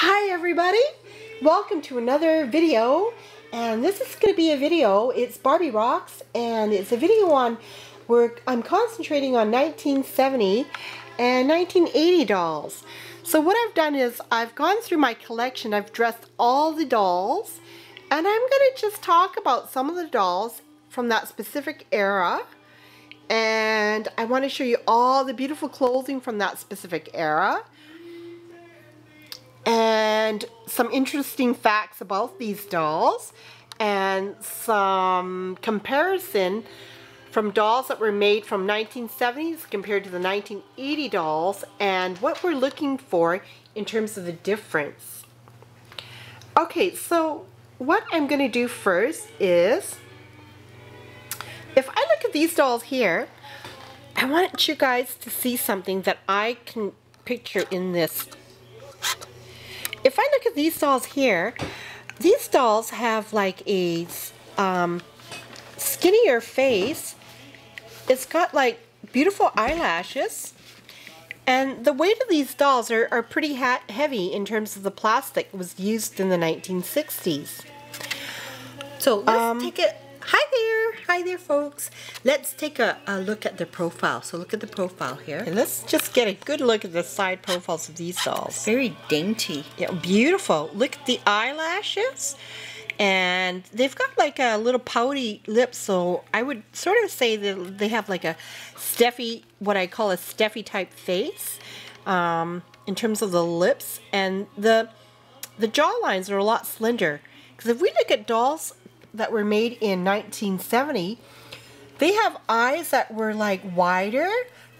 Hi everybody, welcome to another video, and this is going to be a video. It's Barbie Rocks, and it's a video on where I'm concentrating on 1970 and 1980 dolls. So what I've done is I've gone through my collection, I've dressed all the dolls, and I'm going to just talk about some of the dolls from that specific era, and I want to show you all the beautiful clothing from that specific era. And some interesting facts about these dolls, and some comparison from dolls that were made from 1970s compared to the 1980 dolls, and what we're looking for in terms of the difference. Okay, so what I'm going to do first is, if I look at these dolls here, I want you guys to see something that I can picture in this. If I look at these dolls here, these dolls have like a skinnier face. It's got like beautiful eyelashes. And the weight of these dolls are pretty heavy in terms of the plastic that was used in the 1960s. So let's take it. Hi there folks. Let's take a look at the profile. So look at the profile here. And let's just get a good look at the side profiles of these dolls. Very dainty. Yeah, beautiful. Look at the eyelashes. And they've got like a little pouty lips, so I would sort of say that they have like a Steffi, what I call a Steffi type face, in terms of the lips. And the jaw lines are a lot slender. Because if we look at dolls that were made in 1970, they have eyes that were like wider,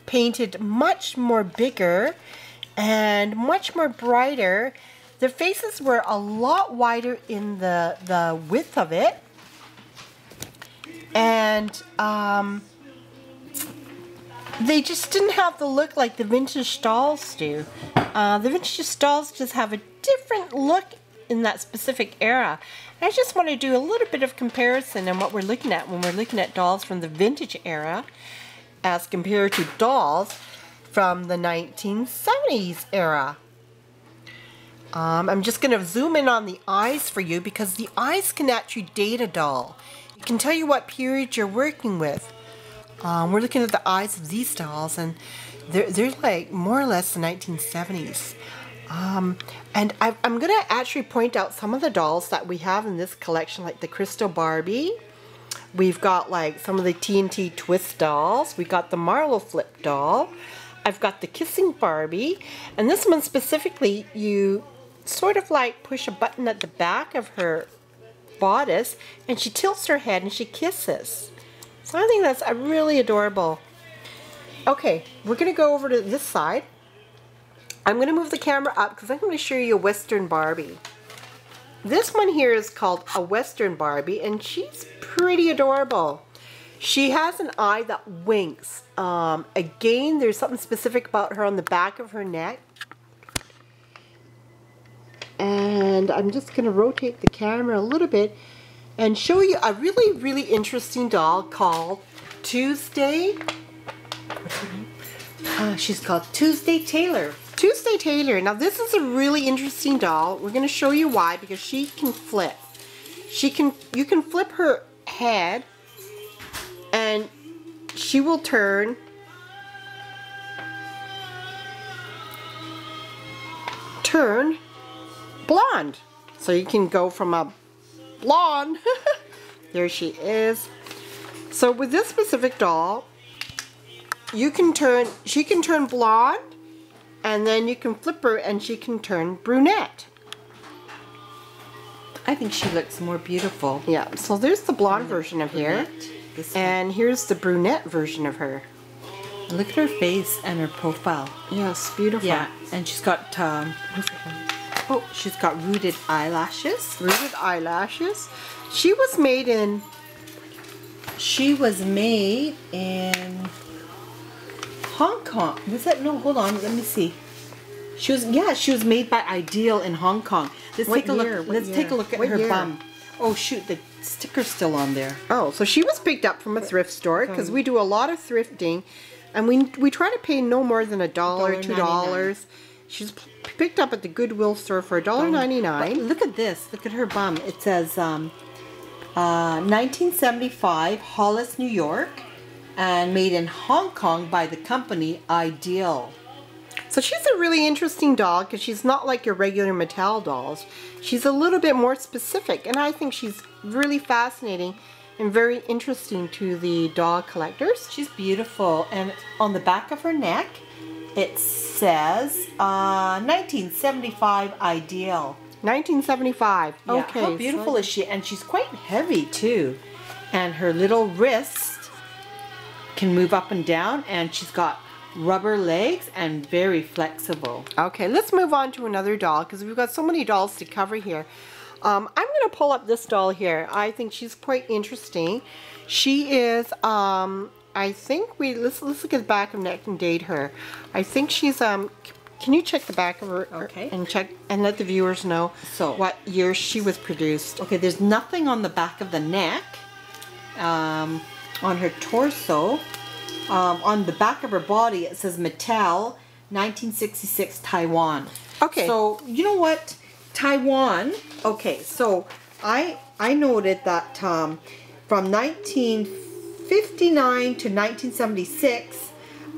painted much more bigger, and much more brighter. Their faces were a lot wider in the width of it, and they just didn't have the look like the vintage dolls do. The vintage dolls just have a different look in that specific era. I just want to do a little bit of comparison on what we're looking at when we're looking at dolls from the vintage era as compared to dolls from the 1970s era. I'm just going to zoom in on the eyes for you, because the eyes can actually date a doll. It can tell you what period you're working with. We're looking at the eyes of these dolls, and they're like more or less the 1970s. And I'm going to actually point out some of the dolls that we have in this collection, like the Crystal Barbie. We've got like some of the TNT Twist dolls. We've got the Marlo Flip doll. I've got the Kissing Barbie. And this one specifically, you sort of like push a button at the back of her bodice, and she tilts her head and she kisses. So I think that's really adorable. Okay, we're going to go over to this side. I'm going to move the camera up because I'm going to show you a Western Barbie. This one here is called a Western Barbie, and she's pretty adorable. She has an eye that winks. Again, there's something specific about her on the back of her neck. And I'm just going to rotate the camera a little bit and show you a really, really interesting doll called Tuesday. What's her name? She's called Tuesday Taylor. Tuesday Taylor. Now this is a really interesting doll. We're going to show you why, because she can flip. You can flip her head and she will turn blonde. So you can go from a blonde, there she is. So with this specific doll, she can turn blonde, and then you can flip her and she can turn brunette. I think she looks more beautiful. Yeah, so there's the blonde version of her, and here's the brunette version of her. Look at her face and her profile. Yes, beautiful. Yeah, and she's got she's got rooted eyelashes. Rooted eyelashes. She was made in Hong Kong. Was that? No, hold on. Let me see. She was made by Ideal in Hong Kong. Let's take a look at her bum. Oh shoot, the sticker's still on there. Oh, so she was picked up from a thrift store, because we do a lot of thrifting, and we try to pay no more than $1, $2. She's picked up at the Goodwill store for $1.99. Look at this. Look at her bum. It says 1975, Hollis, New York, and made in Hong Kong by the company Ideal. So she's a really interesting doll because she's not like your regular Mattel dolls. She's a little bit more specific, and I think she's really fascinating and very interesting to the doll collectors. She's beautiful, and on the back of her neck, it says 1975 Ideal. 1975. Yeah, okay. How beautiful is she? And she's quite heavy too. And her little wrist can move up and down, and she's got rubber legs and very flexible. Okay, let's move on to another doll because we've got so many dolls to cover here. I'm going to pull up this doll here. I think she's quite interesting. She is, I think let's look at the back of neck and date her. I think she's, can you check the back of her? Okay. And check and let the viewers know what year she was produced. Okay, there's nothing on the back of the neck, on her torso. On the back of her body, it says Mattel, 1966, Taiwan. Okay. So, you know what? Taiwan, okay, so I noted that from 1959 to 1976,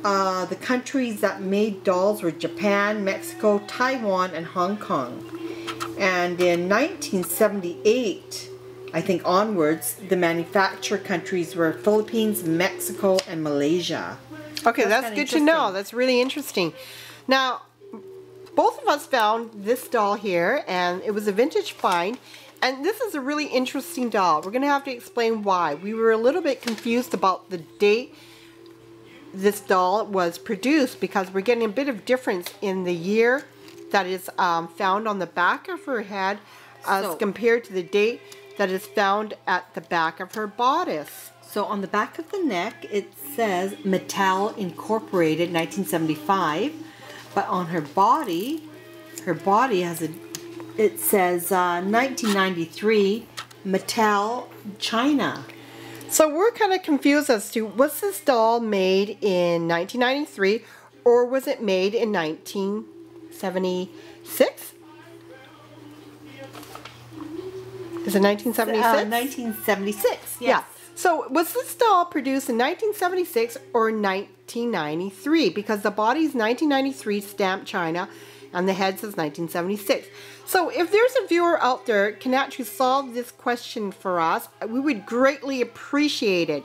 the countries that made dolls were Japan, Mexico, Taiwan, and Hong Kong. And in 1978, I think onwards, the manufacturer countries were Philippines, Mexico, and Malaysia. Okay, that's good to know. That's really interesting. Now, both of us found this doll here, and it was a vintage find. And this is a really interesting doll. We're going to have to explain why. We were a little bit confused about the date this doll was produced because we're getting a bit of difference in the year that is found on the back of her head as compared to the date that is found at the back of her bodice. So on the back of the neck, it says Mattel Incorporated 1975, but on her body has it says 1993 Mattel China. So we're kind of confused as to, was this doll made in 1993 or was it made in 1976? Is it 1976? 1976, yes. Yeah. So was this doll produced in 1976 or 1993? Because the body's 1993 stamped China and the head says 1976. So if there's a viewer out there can actually solve this question for us, we would greatly appreciate it.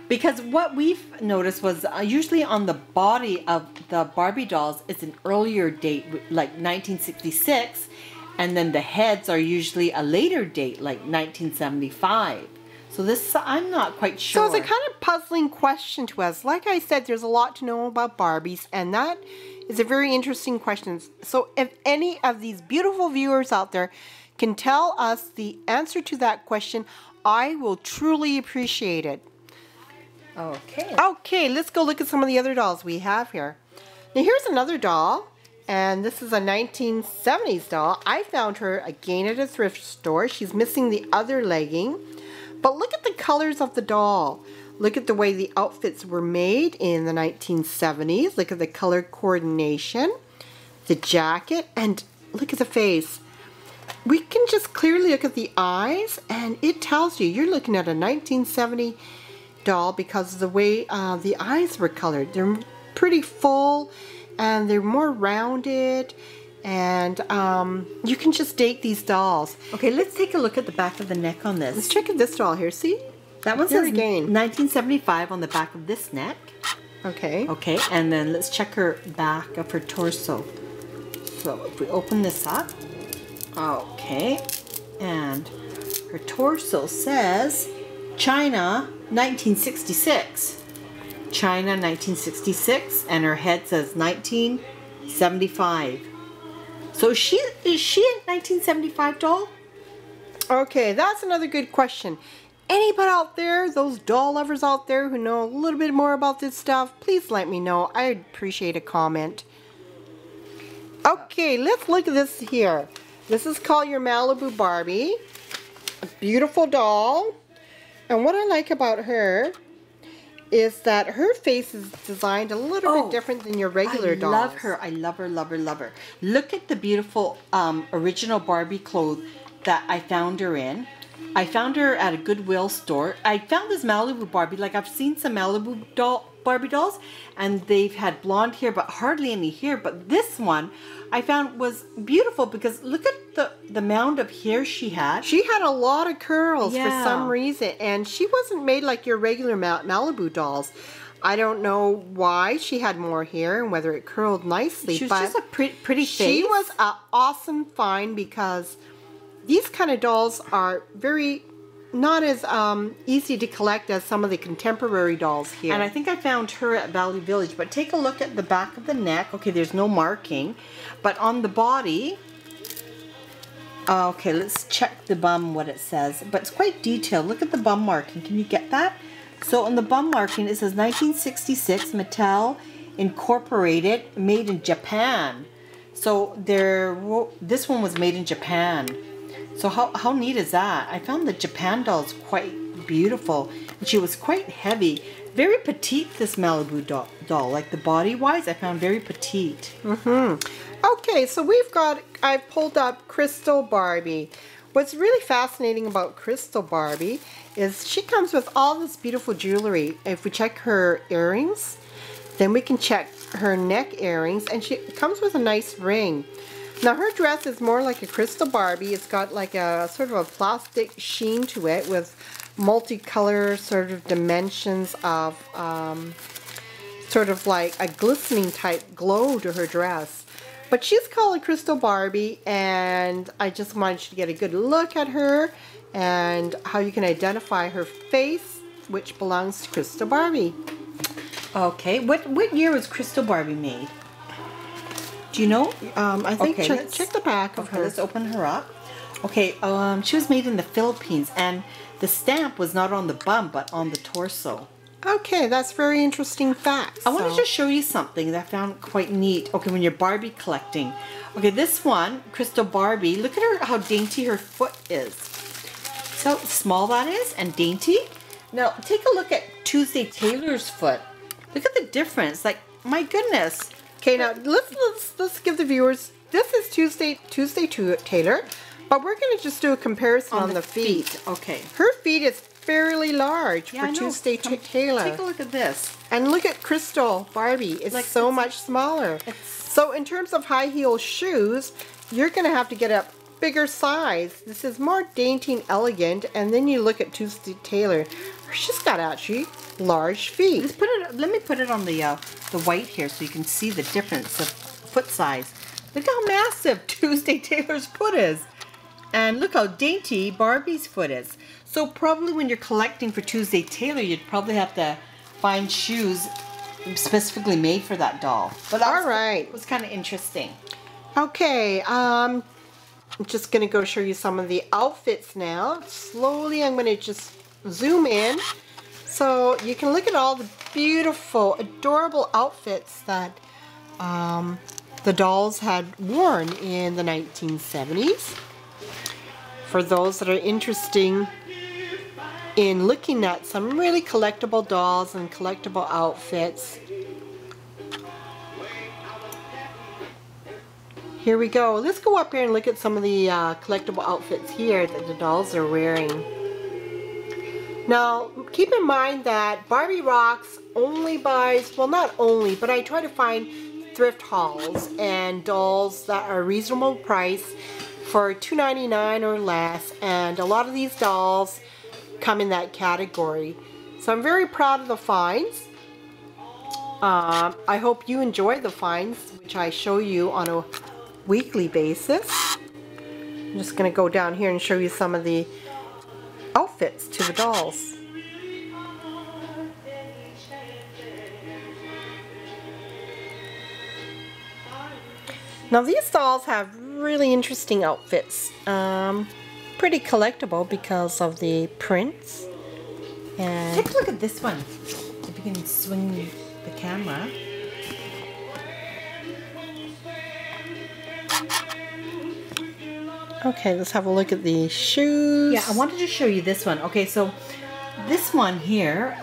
Because what we've noticed was usually on the body of the Barbie dolls, it's an earlier date, like 1966. And then the heads are usually a later date, like 1975. So this, I'm not quite sure. So it's a kind of puzzling question to us. Like I said, there's a lot to know about Barbies, and that is a very interesting question. So if any of these beautiful viewers out there can tell us the answer to that question, I will truly appreciate it. Okay. Okay, let's go look at some of the other dolls we have here. Now here's another doll. And this is a 1970s doll. I found her again at a thrift store. She's missing the other legging. But look at the colors of the doll. Look at the way the outfits were made in the 1970s. Look at the color coordination, the jacket, and look at the face. We can just clearly look at the eyes, and it tells you're looking at a 1970 doll because of the way the eyes were colored. They're pretty full, and they're more rounded, and you can just date these dolls. Okay, let's take a look at the back of the neck on this. Let's check out this doll here. See? That one says 1975 on the back of this neck. Okay. Okay, and then let's check her back of her torso. So if we open this up, okay, and her torso says China 1966. China 1966, and her head says 1975. So is she a 1975 doll? Okay, that's another good question. Anybody out there, those doll lovers out there who know a little bit more about this stuff, please let me know. I'd appreciate a comment. Okay, let's look at this here. This is called your Malibu Barbie. A beautiful doll. And what I like about her is that her face is designed a little bit different than your regular dolls. I love her. I love her, love her, love her. Look at the beautiful original Barbie clothes that I found her in. I found her at a Goodwill store. I found this Malibu Barbie. Like, I've seen some Malibu Barbie dolls, and they've had blonde hair, but hardly any hair. But this one I found was beautiful because look at the mound of hair she had. She had a lot of curls for some reason, and she wasn't made like your regular Malibu dolls. I don't know why she had more hair and whether it curled nicely. She was just a pretty face. She was an awesome find because these kind of dolls are not as easy to collect as some of the contemporary dolls here. And I think I found her at Valley Village. But take a look at the back of the neck. Okay, there's no marking. But on the body, okay, let's check the bum, what it says. But it's quite detailed. Look at the bum marking. Can you get that? So on the bum marking, it says 1966, Mattel Incorporated, made in Japan. So this one was made in Japan. So how neat is that? I found the Japan dolls quite beautiful. And she was quite heavy. Very petite, this Malibu doll. Like the body-wise, I found very petite. Okay, so I've pulled up Crystal Barbie. What's really fascinating about Crystal Barbie is she comes with all this beautiful jewelry. If we check her earrings, then we can check her neck earrings, and she comes with a nice ring. Now her dress is more like a Crystal Barbie. It's got like a sort of a plastic sheen to it with multicolor sort of dimensions of sort of like a glistening type glow to her dress. But she's called a Crystal Barbie, and I just wanted you to get a good look at her and how you can identify her face, which belongs to Crystal Barbie. Okay, what year was Crystal Barbie made? Do you know? I think check the back of her. Let's open her up. Okay, she was made in the Philippines, and the stamp was not on the bum, but on the torso. Okay, that's very interesting fact. I want to just show you something that I found quite neat. Okay, when you're Barbie collecting. Okay, this one, Crystal Barbie, look at her, how dainty her foot is. See how small that is and dainty? Now, take a look at Tuesday Taylor's foot. Look at the difference. Like, my goodness. Okay, now let's give the viewers, this is Tuesday Taylor, but we're going to just do a comparison on the feet. Okay. Her feet is fairly large for Tuesday Taylor. Take a look at this. And look at Crystal Barbie. It's like so much smaller. So in terms of high heel shoes, you're going to have to get a bigger size. This is more dainty and elegant. And then you look at Tuesday Taylor. She's got actually large feet. Let me put it on the white here so you can see the difference of foot size. Look how massive Tuesday Taylor's foot is. And look how dainty Barbie's foot is. So probably when you're collecting for Tuesday Taylor, you'd probably have to find shoes specifically made for that doll. But it was kind of interesting. Okay, I'm just going to go show you some of the outfits now. Slowly, I'm going to just zoom in so you can look at all the beautiful, adorable outfits that the dolls had worn in the 1970s. For those that are interested in looking at some really collectible dolls and collectible outfits, here we go. Let's go up here and look at some of the collectible outfits here that the dolls are wearing. Now, keep in mind that Barbie Rocks only buys, well, not only, but I try to find thrift hauls and dolls that are reasonable price for $2.99 or less, and a lot of these dolls come in that category. So I'm very proud of the finds. I hope you enjoy the finds, which I show you on a weekly basis. I'm just going to go down here and show you some of the outfits to the dolls. Now these dolls have really interesting outfits. Pretty collectible because of the prints. And take a look at this one. If you can swing the camera. Okay, let's have a look at the shoes. Yeah, I wanted to show you this one. Okay, so this one here,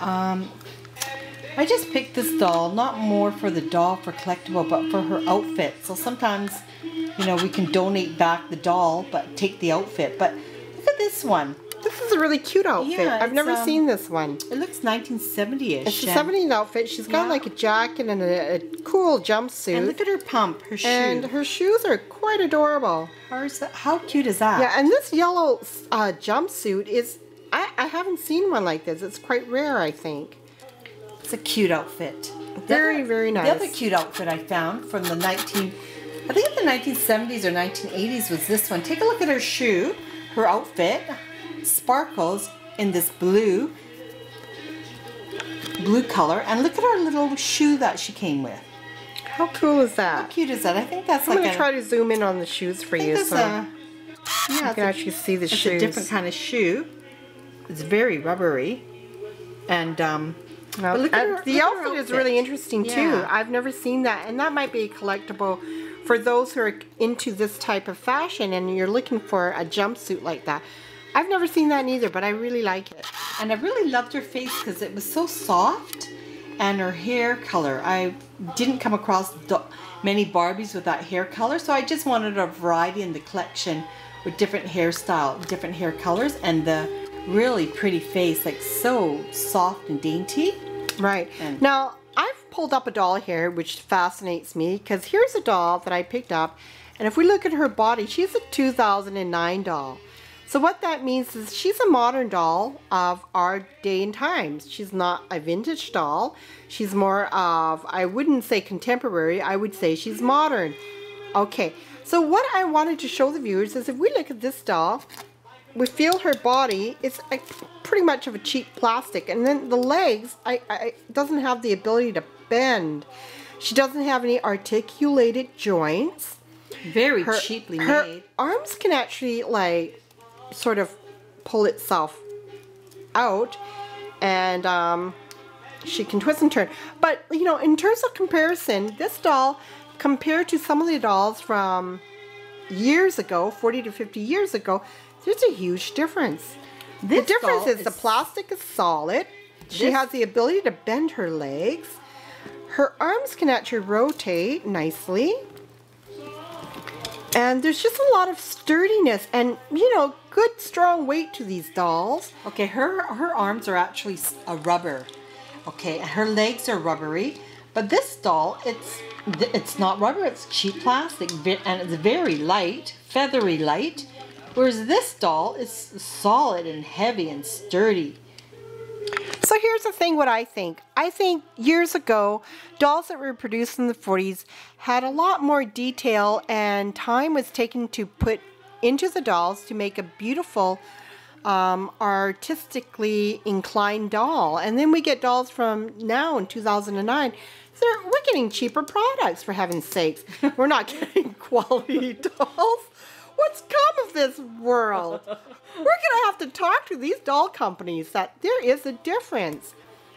I just picked this doll, not more for the doll for collectible, but for her outfit. So sometimes, you know, we can donate back the doll, but take the outfit. But look at this one. This is a really cute outfit. Yeah, I've never seen this one. It looks 1970-ish. It's a 70s outfit. She's got like a jacket and a cool jumpsuit. And look at her pump, her shoe. And her shoes are quite adorable. How cute is that? Yeah, and this yellow jumpsuit is, I haven't seen one like this. It's quite rare, I think. It's a cute outfit. Very, very nice. The other cute outfit I found from the I think the 1970s or 1980s was this one. Take a look at her shoe, her outfit. Sparkles in this blue color, and look at her little shoe that she came with. How cool is that? How cute is that? I think that's I'm going to try to zoom in on the shoes for you so you can actually see the shoes. It's a different kind of shoe. It's very rubbery. And but look at her, the outfit is really interesting too. Yeah. I've never seen that, and that might be a collectible for those who are into this type of fashion and you're looking for a jumpsuit like that. I've never seen that either, but I really like it. And I really loved her face because it was so soft, and her hair color. I didn't come across many Barbies with that hair color, so I just wanted a variety in the collection with different hairstyle, different hair colors, and the really pretty face, like so soft and dainty. Right. And now, I've pulled up a doll here, which fascinates me, because here's a doll that I picked up, and if we look at her body, she's a 2009 doll. So what that means is she's a modern doll of our day and times. She's not a vintage doll. She's more of, I wouldn't say contemporary, I would say she's modern. Okay, so what I wanted to show the viewers is if we look at this doll, we feel her body, it's pretty much of a cheap plastic. And then the legs, doesn't have the ability to bend. She doesn't have any articulated joints. Very cheaply made. Her arms can actually like sort of pull itself out, and she can twist and turn. But you know, in terms of comparison, this doll compared to some of the dolls from years ago, 40 to 50 years ago, there's a huge difference. The difference is the plastic is solid. She has the ability to bend her legs. Her arms can actually rotate nicely. And there's just a lot of sturdiness and, you know, good strong weight to these dolls. Okay, her arms are actually a rubber. Okay, and her legs are rubbery. But this doll, it's not rubber, it's cheap plastic, and it's very light, feathery light. Whereas this doll is solid and heavy and sturdy. So here's the thing, what I think. I think years ago, dolls that were produced in the 40s had a lot more detail, and time was taken to put into the dolls to make a beautiful, artistically inclined doll. And then we get dolls from now in 2009. We're getting cheaper products, for heaven's sakes. We're not getting quality dolls. What's come of this world? We're going to have to talk to these doll companies that there is a difference.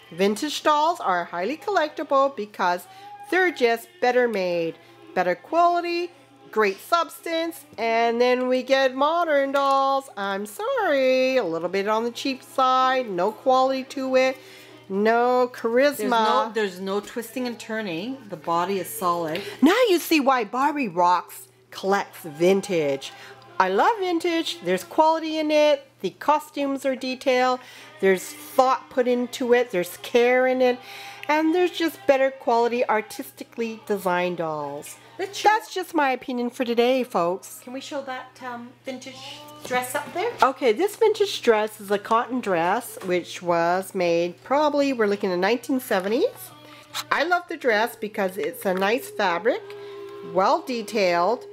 Vintage dolls are highly collectible because they're just better made, better quality, great substance, and then we get modern dolls. I'm sorry, a little bit on the cheap side, no quality to it, no charisma. There's no twisting and turning. The body is solid. Now you see why Barbie Rocks collects vintage. I love vintage. There's quality in it. The costumes are detailed. There's thought put into it. There's care in it. And there's just better quality, artistically designed dolls. That's just my opinion for today, folks. Can we show that vintage dress up there? Okay, this vintage dress is a cotton dress, which was made probably, we're looking at 1970s. I love the dress because it's a nice fabric, well detailed,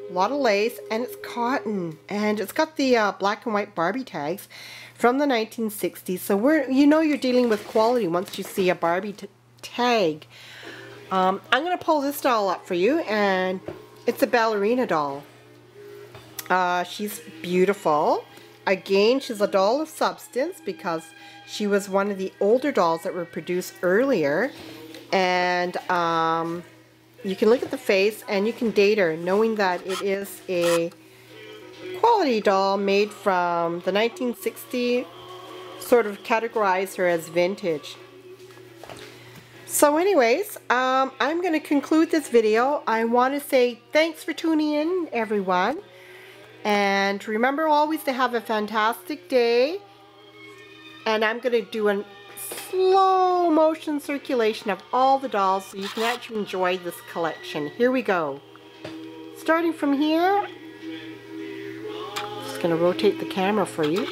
a lot of lace, and it's cotton. And it's got the black and white Barbie tags from the 1960s. So you're dealing with quality once you see a Barbie tag. I'm going to pull this doll up for you, and it's a ballerina doll. She's beautiful. Again, she's a doll of substance because she was one of the older dolls that were produced earlier. And you can look at the face and you can date her knowing that it is a quality doll made from the 1960s, sort of categorize her as vintage. So anyways, I'm going to conclude this video. I want to say thanks for tuning in, everyone. And remember always to have a fantastic day. And I'm going to do a slow motion circulation of all the dolls so you can actually enjoy this collection. Here we go. Starting from here, just going to rotate the camera for you.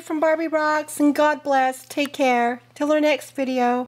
From Barbie Rocks, and God bless. Take care. Till our next video.